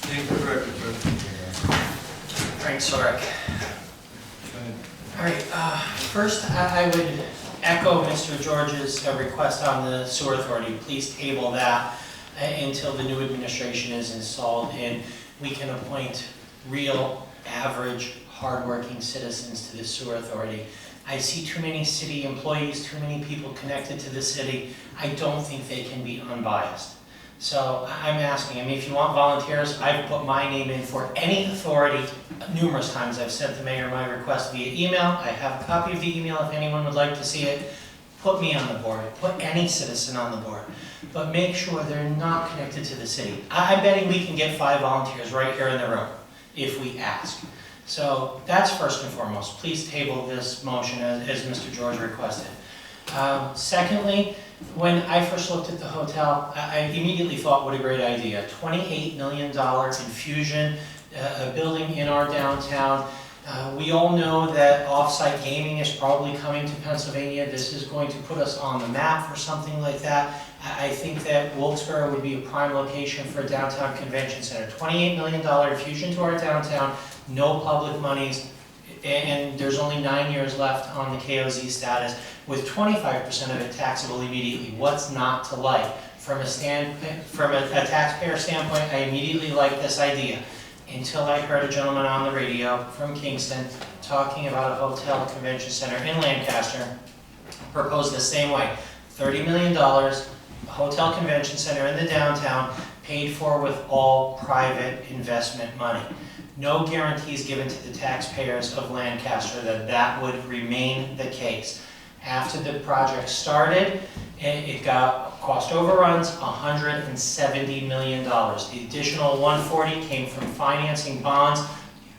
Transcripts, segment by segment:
Name for the record, sir. Frank Sorick. Go ahead. All right, first I would echo Mr. George's request on the sewer authority. Please table that until the new administration is installed and we can appoint real, average, hardworking citizens to the sewer authority. I see too many city employees, too many people connected to the city. I don't think they can be unbiased. So I'm asking, if you want volunteers, I've put my name in for any authority numerous times. I've sent the mayor my request via email. I have a copy of the email if anyone would like to see it. Put me on the board, put any citizen on the board, but make sure they're not connected to the city. I'm betting we can get 5 volunteers right here in the room if we ask. So that's first and foremost. Please table this motion as Mr. George requested. Secondly, when I first looked at the hotel, I immediately thought, what a great idea. $28 million infusion, a building in our downtown. We all know that off-site gaming is probably coming to Pennsylvania. This is going to put us on the map for something like that. I think that Wilkes-Barre would be a prime location for a downtown convention center. $28 million infusion to our downtown, no public monies, and there's only 9 years left on the KOZ status, with 25% of it taxable immediately. What's not to like? From a taxpayer standpoint, I immediately liked this idea, until I heard a gentleman on the radio from Kingston talking about a hotel convention center in Lancaster, proposed the same way. $30 million, a hotel convention center in the downtown, paid for with all private investment money. No guarantees given to the taxpayers of Lancaster that that would remain the case. After the project started, it got cost overruns, $170 million. The additional $140 came from financing bonds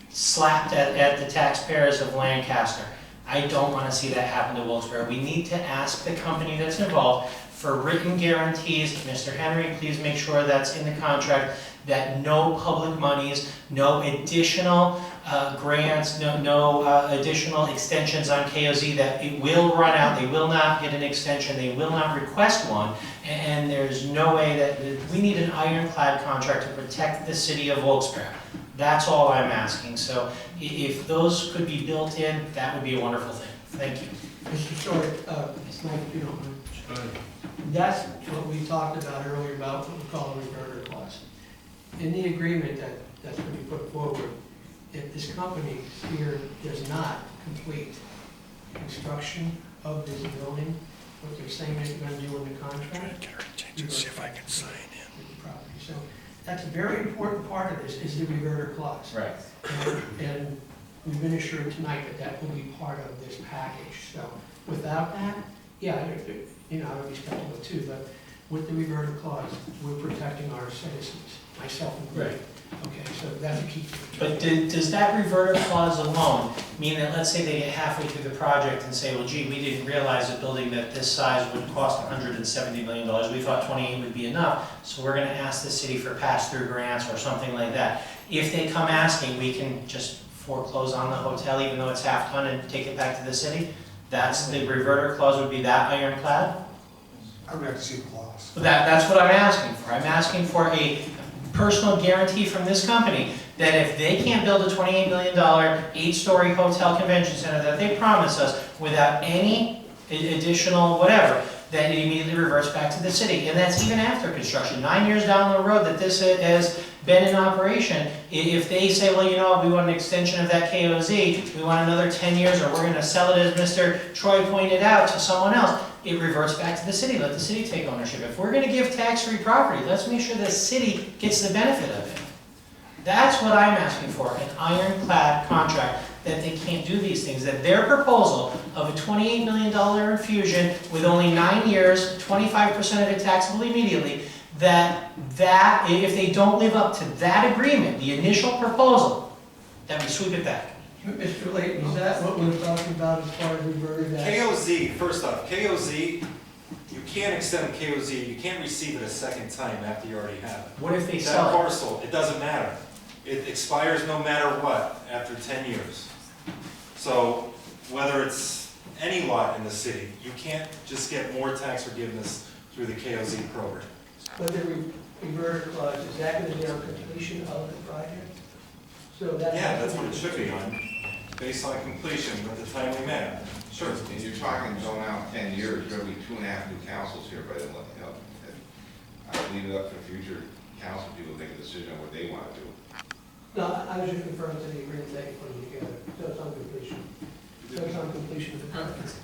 slapped at the taxpayers of Lancaster. I don't want to see that happen to Wilkes-Barre. We need to ask the company that's involved for written guarantees. Mr. Henry, please make sure that's in the contract, that no public monies, no additional grants, no additional extensions on KOZ, that it will run out, they will not get an extension, they will not request one, and there's no way that, we need an ironclad contract to protect the city of Wilkes-Barre. That's all I'm asking. So if those could be built in, that would be a wonderful thing. Thank you. Mr. Sorick, it's Mike, if you don't mind. Go ahead. That's what we talked about earlier about what we call a reverter clause. In the agreement that's going to be put forward, if this company here does not complete construction of this building, what they're saying they're going to do in the contract, See if I can sign in. with the property. So that's a very important part of this, is the reverter clause. Right. And we've been assured tonight that that will be part of this package. So without that, yeah, I would be skeptical too, but with the reverter clause, we're protecting our citizens, myself included. Right. Okay, so that's a key. But does that reverter clause alone mean that, let's say they get halfway through the project and say, well, gee, we didn't realize a building that this size would cost $170 million. We thought 28 would be enough, so we're going to ask the city for pass-through grants or something like that. If they come asking, we can just foreclose on the hotel even though it's half done and take it back to the city? That's the reverter clause would be that ironclad? I would have to see the clause. That's what I'm asking for. I'm asking for a personal guarantee from this company that if they can't build a $28 million 8-story hotel convention center that they promise us without any additional whatever, that it immediately reverts back to the city. And that's even after construction. 9 years down the road that this has been in operation, if they say, well, you know what, we want an extension of that KOZ, we want another 10 years, or we're going to sell it, as Mr. Troy pointed out, to someone else, it reverts back to the city. Let the city take ownership. If we're going to give tax-free property, let's make sure the city gets the benefit of it. That's what I'm asking for, an ironclad contract that they can't do these things, that their proposal of a $28 million infusion with only 9 years, 25% of it taxable immediately, that if they don't live up to that agreement, the initial proposal, that we sweep it back. Mr. Leighton, is that what we're talking about as far as reverter? KOZ, first off, KOZ, you can't extend a KOZ, you can't receive it a second time after you already have it. What if they That sell it? parcel, it doesn't matter. It expires no matter what after 10 years. So whether it's any lot in the city, you can't just get more tax forgiveness through the KOZ program. But reverter clause, is that gonna be on completion of the project? So that. Yeah, that's what it should be on, based on completion with the timely manner. Sure. And you're talking going out 10 years, there'll be 2.5 new councils here by then, you know. I leave it up for future council people to make a decision on what they want to do. No, I was just referring to the agreement that you put together, so it's on completion. So it's on completion of the project.